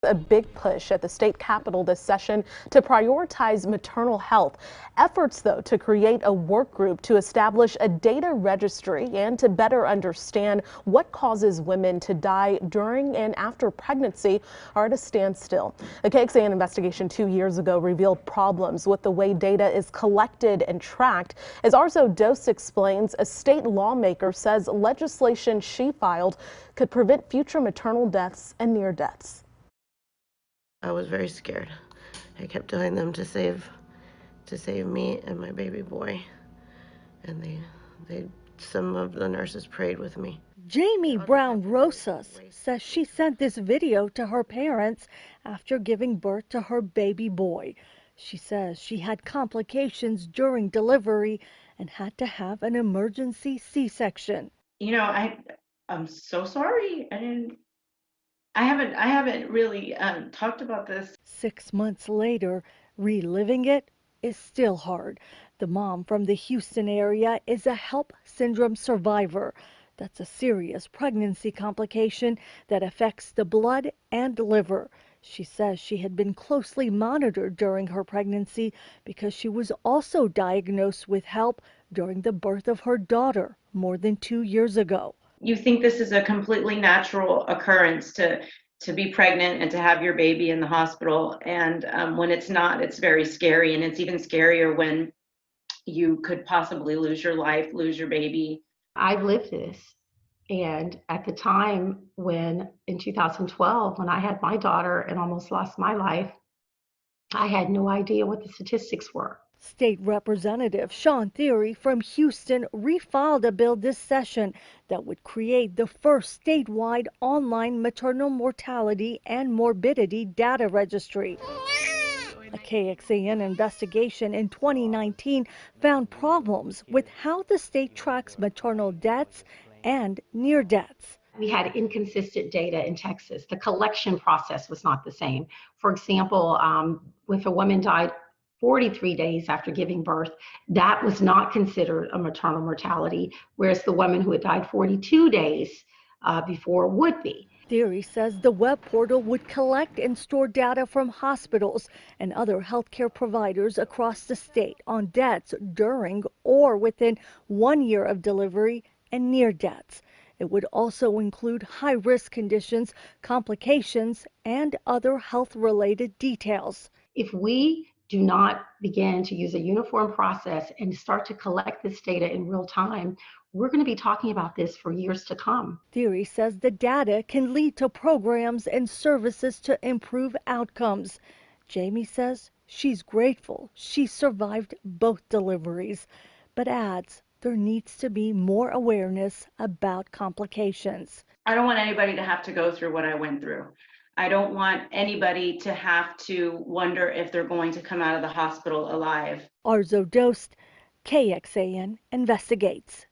A big push at the state capitol this session to prioritize maternal health. Efforts, though, to create a work group to establish a data registry and to better understand what causes women to die during and after pregnancy are at a standstill. The KXAN investigation 2 years ago revealed problems with the way data is collected and tracked. As Arezow Doost explains, a state lawmaker says legislation she filed could prevent future maternal deaths and near deaths. I was very scared. I kept telling them to save me and my baby boy, and some of the nurses prayed with me. Jamie Brown Rosas says she sent this video to her parents after giving birth to her baby boy. She says she had complications during delivery and had to have an emergency C-section. You know, I'm so sorry. I haven't really talked about this. 6 months later, reliving it is still hard. The mom from the Houston area is a HELP syndrome survivor. That's a serious pregnancy complication that affects the blood and liver. She says she had been closely monitored during her pregnancy because she was also diagnosed with HELP during the birth of her daughter more than 2 years ago. You think this is a completely natural occurrence to be pregnant and to have your baby in the hospital, and when it's not, it's very scary, and it's even scarier when you could possibly lose your life, lose your baby. I've lived this, and at the time in 2012, when I had my daughter and almost lost my life, I had no idea what the statistics were. State Representative Sean Theory from Houston refiled a bill this session that would create the first statewide online maternal mortality and morbidity data registry. A KXAN investigation in 2019 found problems with how the state tracks maternal deaths and near deaths. We had inconsistent data in Texas. The collection process was not the same. For example, if a woman died 43 days after giving birth, that was not considered a maternal mortality, whereas the woman who had died 42 days before would be. Theory says the web portal would collect and store data from hospitals and other healthcare providers across the state on deaths during or within 1 year of delivery and near deaths. It would also include high-risk conditions, complications, and other health-related details. If we do not begin to use a uniform process and start to collect this data in real time, we're going to be talking about this for years to come. Theory says the data can lead to programs and services to improve outcomes. Jamie says she's grateful she survived both deliveries, but adds there needs to be more awareness about complications. I don't want anybody to have to go through what I went through. I don't want anybody to have to wonder if they're going to come out of the hospital alive. Arezow Doost, KXAN investigates.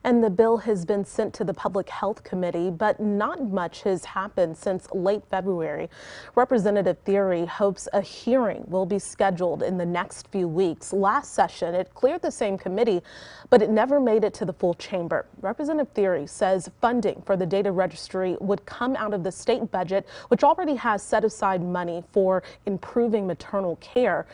And the bill has been sent to the Public Health Committee, but not much has happened since late February. Representative Theory hopes a hearing will be scheduled in the next few weeks. Last session, it cleared the same committee, but it never made it to the full chamber. Representative Theory says funding for the data registry would come out of the state budget, which already has set aside money for improving maternal care.